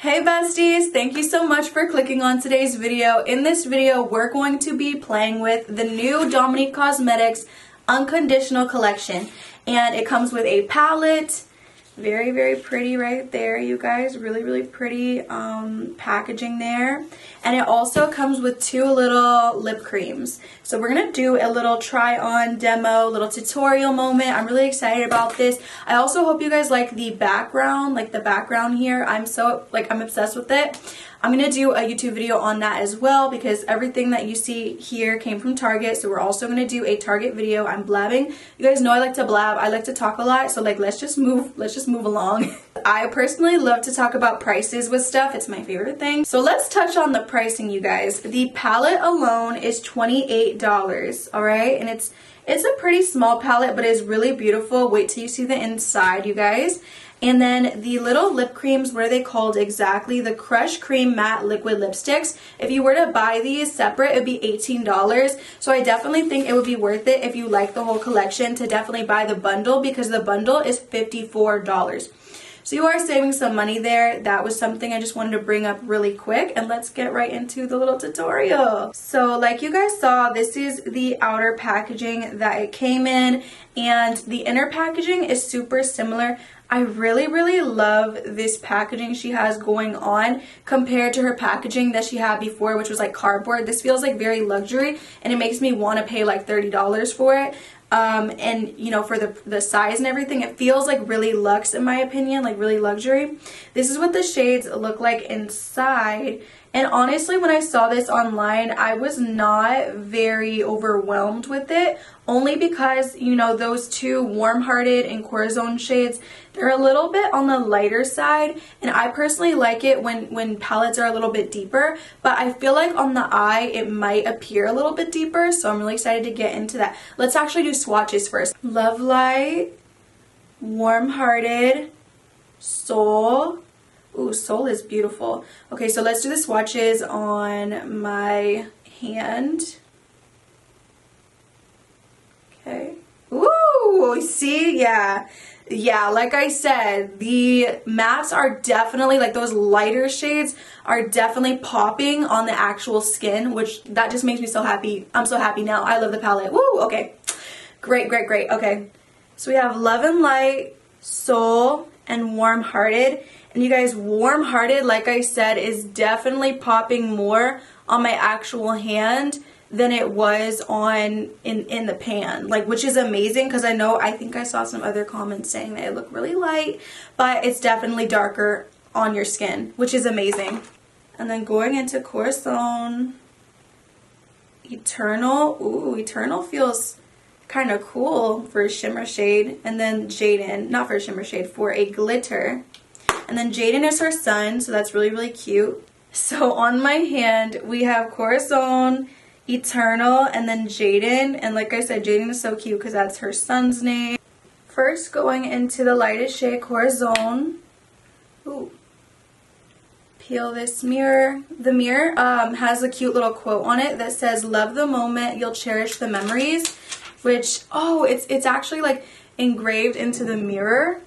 Hey besties, thank you so much for clicking on today's video. In this video, we're going to be playing with the new Dominique Cosmetics Unconditional collection. And it comes with a palette. Very, very pretty right there, you guys. Really, really pretty packaging there. And it also comes with two little lip creams. So we're going to do a little try-on demo, little tutorial moment. I'm really excited about this. I also hope you guys like the background, here. I'm obsessed with it. I'm going to do a YouTube video on that as well because everything that you see here came from Target. So we're also going to do a Target video. I'm blabbing. You guys know I like to blab. I like to talk a lot. So let's just move along. I personally love to talk about prices with stuff. It's my favorite thing. So let's touch on the pricing, you guys. The palette alone is $28, all right? And it's a pretty small palette, but it's really beautiful. Wait till you see the inside, you guys. And then the little lip creams, what are they called exactly? The Crush Cream Matte Liquid Lipsticks. If you were to buy these separate, it would be $18. So I definitely think it would be worth it if you like the whole collection to definitely buy the bundle because the bundle is $54. So you are saving some money there. That was something I just wanted to bring up really quick. And let's get right into the little tutorial. So like you guys saw, this is the outer packaging that it came in. And the inner packaging is super similar. I really, really love this packaging she has going on compared to her packaging that she had before, which was like cardboard. This feels like very luxury and it makes me want to pay like $30 for it. And you know, for the size and everything, it feels like really luxe in my opinion, like really luxury. This is what the shades look like inside. And honestly, when I saw this online, I was not very overwhelmed with it, only because, you know, those two Warm Hearted and Corazon shades, they're a little bit on the lighter side, and I personally like it when palettes are a little bit deeper, but I feel like on the eye, it might appear a little bit deeper, so I'm really excited to get into that. Let's actually do swatches first. Love Light, Warm Hearted, Soul. Ooh, Soul is beautiful. Okay, so let's do the swatches on my hand. Okay. Ooh, see? Yeah. Yeah, like I said, the mattes are definitely, like those lighter shades are definitely popping on the actual skin, which that just makes me so happy. I'm so happy now. I love the palette. Woo, okay. Great, great, great. Okay. So we have Love and Light, Soul, and Warm Hearted. And you guys, Warm Hearted, like I said, is definitely popping more on my actual hand than it was on in the pan, like, which is amazing because I think I saw some other comments saying that it looked really light, but it's definitely darker on your skin, which is amazing. And then going into Corazon, Eternal. Ooh, Eternal feels kind of cool for a shimmer shade. And then Jaden, not for a shimmer shade, for a glitter. And then Jaden is her son, so that's really, really cute. So on my hand, we have Corazon, Eternal, and then Jaden. And like I said, Jaden is so cute because that's her son's name. First, going into the lightest shade, Corazon. Ooh. Peel this mirror. The mirror has a cute little quote on it that says, "Love the moment, you'll cherish the memories." Which, oh, it's actually like engraved into the mirror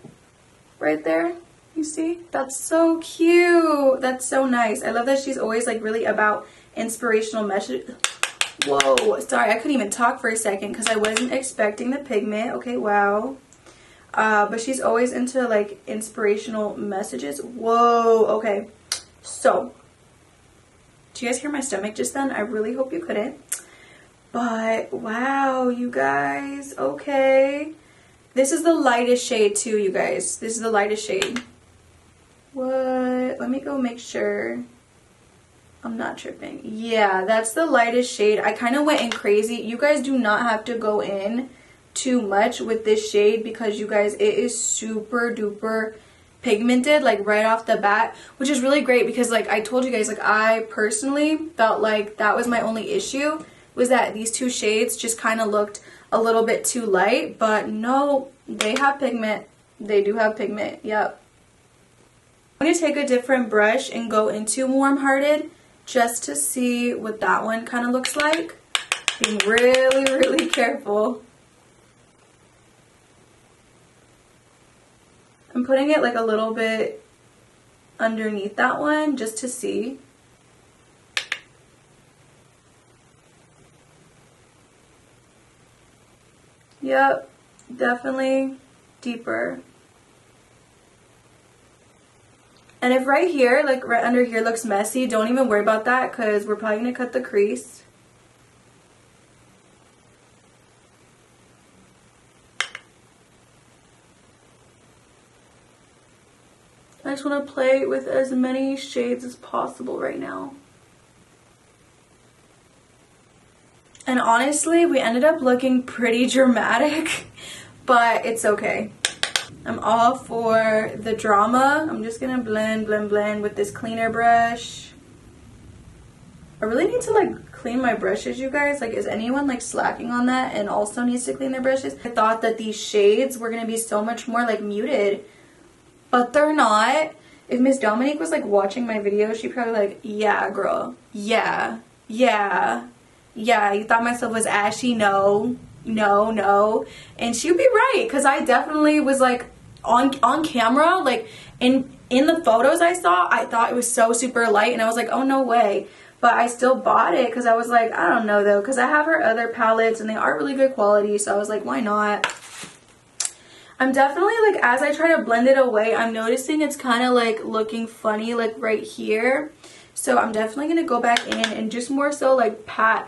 right there. You see? That's so cute. That's so nice. I love that she's always like really about inspirational message. Whoa, sorry, I couldn't even talk for a second because I wasn't expecting the pigment. Okay, wow. But she's always into like inspirational messages. Whoa, okay. So, do you guys hear my stomach just then? I really hope you couldn't. But wow, you guys. Okay. This is the lightest shade too, you guys. This is the lightest shade. What? Let me go make sure I'm not tripping. Yeah, that's the lightest shade. I kind of went in crazy. You guys do not have to go in too much with this shade because you guys, it is super duper pigmented, like right off the bat, which is really great because like I told you guys, like I personally felt like that was my only issue, was that these two shades just kind of looked a little bit too light, but no, they have pigment. They do have pigment. Yep. I'm going to take a different brush and go into Warm Hearted just to see what that one kind of looks like. Being really, really careful. I'm putting it like a little bit underneath that one just to see. Yep, definitely deeper. And if right here, like right under here looks messy, don't even worry about that because we're probably going to cut the crease. I just want to play with as many shades as possible right now. And honestly, we ended up looking pretty dramatic, but it's okay. I'm all for the drama. I'm just gonna blend with this cleaner brush. I really need to like clean my brushes, you guys. Like, is anyone like slacking on that and also needs to clean their brushes? I thought that these shades were gonna be so much more like muted, but they're not. If Miss Dominique was like watching my video, she'd probably like, yeah, girl, yeah, you thought my stuff was ashy? No. And she'd be right, because I definitely was like on camera, like in the photos I saw, I thought it was so super light, and I was like, oh no way. But I still bought it because I was like, I don't know though, because I have her other palettes and they are really good quality, so I was like, why not? I'm definitely like, as I try to blend it away, I'm noticing it's kind of like looking funny like right here. So I'm definitely going to go back in and just more so like pat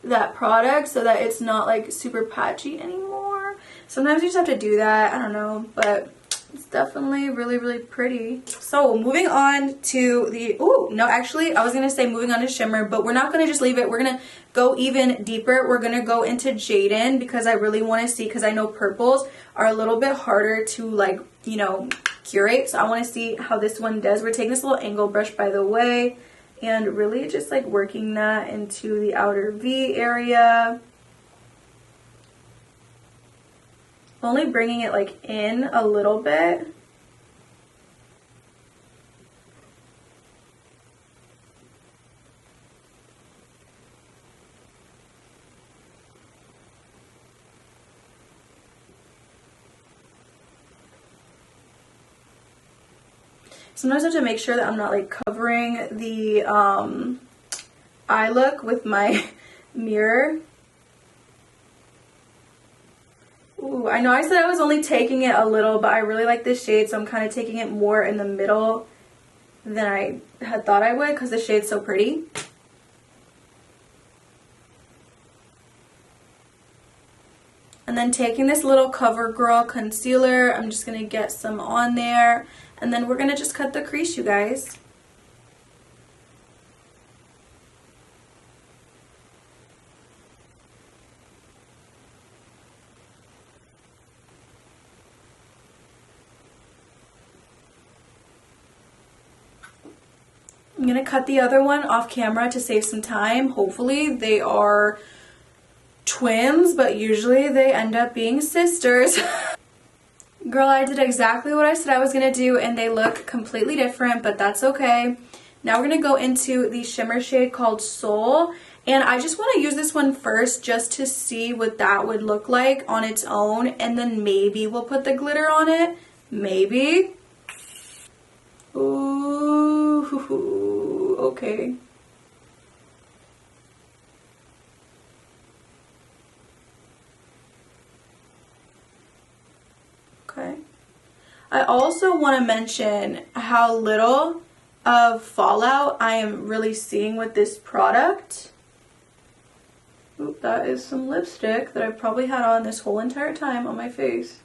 that product so that it's not like super patchy anymore. Sometimes you just have to do that. I don't know, but it's definitely really pretty. So moving on to the, no, actually I was going to say moving on to shimmer, but we're not going to just leave it. We're going to go even deeper. We're going to go into Jaden because I really want to see, because I know purples are a little bit harder to like, you know, curate. So I want to see how this one does. We're taking this little angle brush, by the way, and really just like working that into the outer V area. Only bringing it like in a little bit. Sometimes I have to make sure that I'm not like covering the eye look with my mirror. Ooh, I know I said I was only taking it a little, but I really like this shade, so I'm kind of taking it more in the middle than I had thought I would because the shade's so pretty. And then taking this little CoverGirl concealer, I'm just going to get some on there. And then we're going to just cut the crease, you guys. I'm going to cut the other one off camera to save some time. Hopefully they are twins, but usually they end up being sisters. Girl, I did exactly what I said I was going to do, and they look completely different, but that's okay. Now we're going to go into the shimmer shade called Soul, and I just want to use this one first just to see what that would look like on its own, and then maybe we'll put the glitter on it. Maybe. Ooh, okay. Okay. I also want to mention how little of fallout I am really seeing with this product. Oop, that is some lipstick that I probably had on this whole entire time on my face.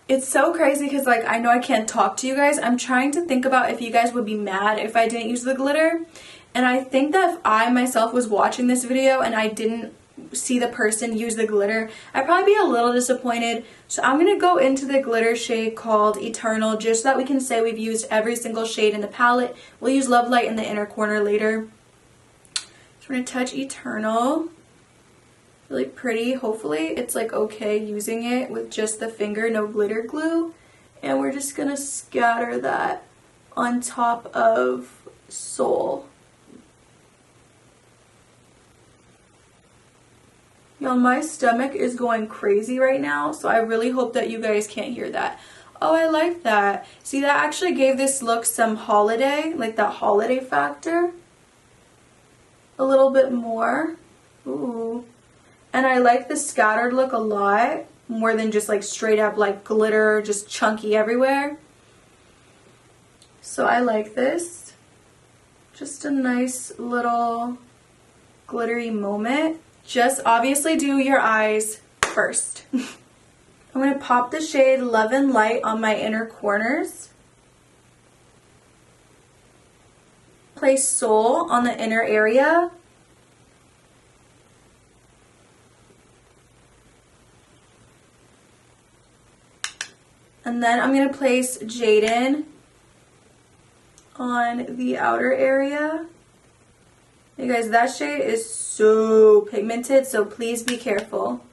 It's so crazy because like I know I can't talk to you guys. I'm trying to think about if you guys would be mad if I didn't use the glitter. And I think that if I myself was watching this video and I didn't see the person use the glitter, I'd probably be a little disappointed. So I'm going to go into the glitter shade called Eternal just so that we can say we've used every single shade in the palette. We'll use Love Light in the inner corner later. So we're going to touch Eternal. Really pretty. Hopefully it's like okay using it with just the finger, no glitter glue. And we're just going to scatter that on top of Soul. Y'all, my stomach is going crazy right now, so I really hope that you guys can't hear that. Oh, I like that. See, that actually gave this look some holiday, like that holiday factor. A little bit more. Ooh. And I like the scattered look a lot, more than just like straight up like glitter, just chunky everywhere. So I like this. Just a nice little glittery moment. Just obviously do your eyes first. I'm going to pop the shade Love and Light on my inner corners. Place Soul on the inner area. And then I'm going to place Jaden on the outer area. You guys, that shade is so pigmented, so please be careful.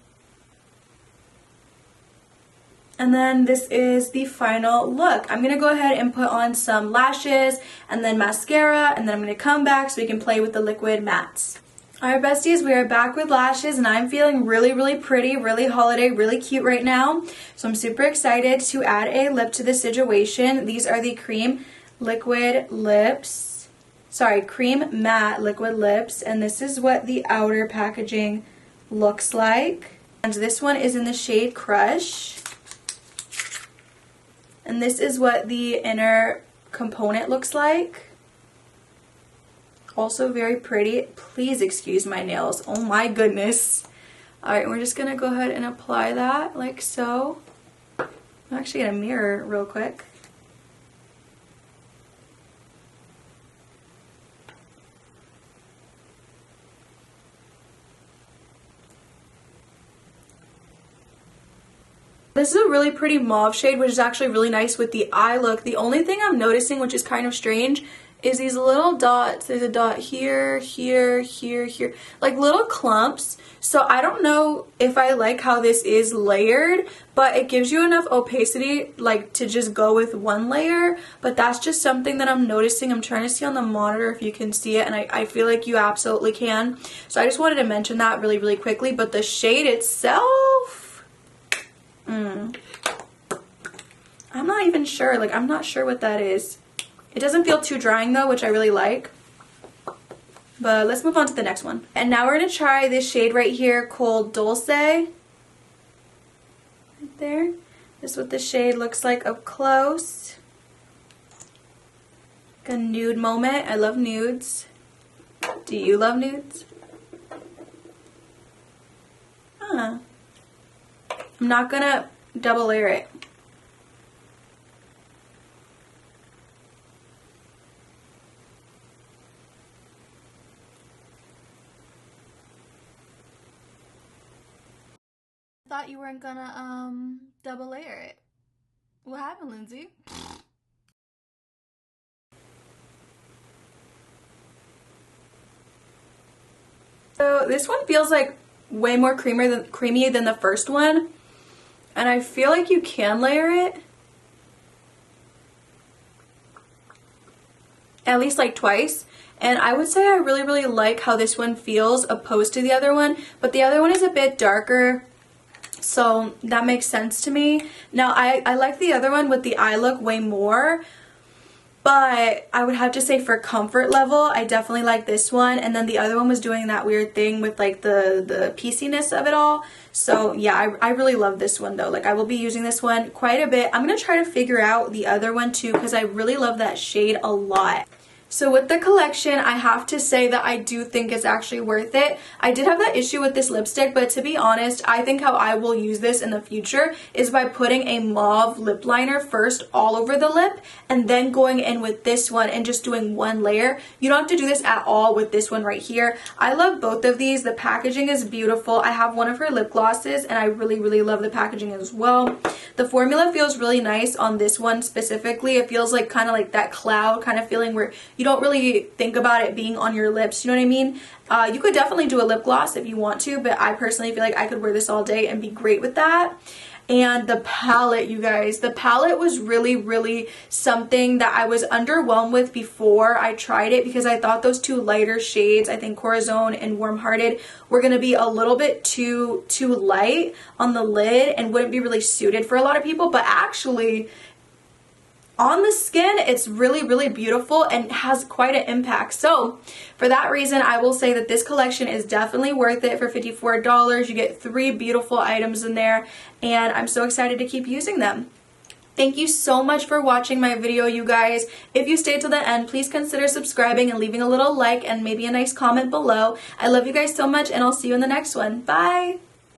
And then this is the final look. I'm going to go ahead and put on some lashes and then mascara, and then I'm going to come back so we can play with the liquid mattes. Alright besties, we are back with lashes and I'm feeling really, really pretty, really holiday, really cute right now. So I'm super excited to add a lip to the situation. These are the Cream Liquid Lips. Sorry, Cream Matte Liquid Lips. And this is what the outer packaging looks like. And this one is in the shade Crush. And this is what the inner component looks like. Also very pretty. Please excuse my nails. Oh my goodness. Alright, we're just going to go ahead and apply that like so. I'm actually going to mirror real quick. This is a really pretty mauve shade, which is actually really nice with the eye look. The only thing I'm noticing, which is kind of strange, is these little dots. There's a dot here, here, here, here, like little clumps. So I don't know if I like how this is layered, but it gives you enough opacity like to just go with one layer. But that's just something that I'm noticing. I'm trying to see on the monitor if you can see it, and I feel like you absolutely can. So I just wanted to mention that really, really quickly. But the shade itself, I'm not even sure. Like, I'm not sure what that is. It doesn't feel too drying though, which I really like. But let's move on to the next one. And now we're going to try this shade right here called Dulce. Right there. This is what the shade looks like up close. Like a nude moment. I love nudes. Do you love nudes? Huh. I'm not going to double layer it. Thought you weren't gonna double layer it. What happened, Lindsay? So this one feels like way more creamy than the first one, and I feel like you can layer it at least like twice. And I would say I really, really like how this one feels opposed to the other one, but the other one is a bit darker. So that makes sense to me. Now, I like the other one with the eye look way more, but I would have to say for comfort level, I definitely like this one. And then the other one was doing that weird thing with like the pieceiness of it all. So yeah, I really love this one though. Like, I will be using this one quite a bit. I'm going to try to figure out the other one too, because I really love that shade a lot. So with the collection, I have to say that I do think it's actually worth it. I did have that issue with this lipstick, but to be honest, I think how I will use this in the future is by putting a mauve lip liner first all over the lip and then going in with this one and just doing one layer. You don't have to do this at all with this one right here. I love both of these. The packaging is beautiful. I have one of her lip glosses and I really, really love the packaging as well. The formula feels really nice on this one specifically. It feels like kind of like that cloud kind of feeling where you don't really think about it being on your lips, you know what I mean? You could definitely do a lip gloss if you want to, but I personally feel like I could wear this all day and be great with that. And the palette, you guys, the palette was really something that I was underwhelmed with before I tried it, because I thought those two lighter shades, I think Corazon and Warm Hearted, were going to be a little bit too light on the lid and wouldn't be really suited for a lot of people. But actually, on the skin, it's really beautiful and has quite an impact. So for that reason, I will say that this collection is definitely worth it for $54. You get 3 beautiful items in there, and I'm so excited to keep using them. Thank you so much for watching my video, you guys. If you stayed till the end, please consider subscribing and leaving a little like and maybe a nice comment below. I love you guys so much, and I'll see you in the next one. Bye!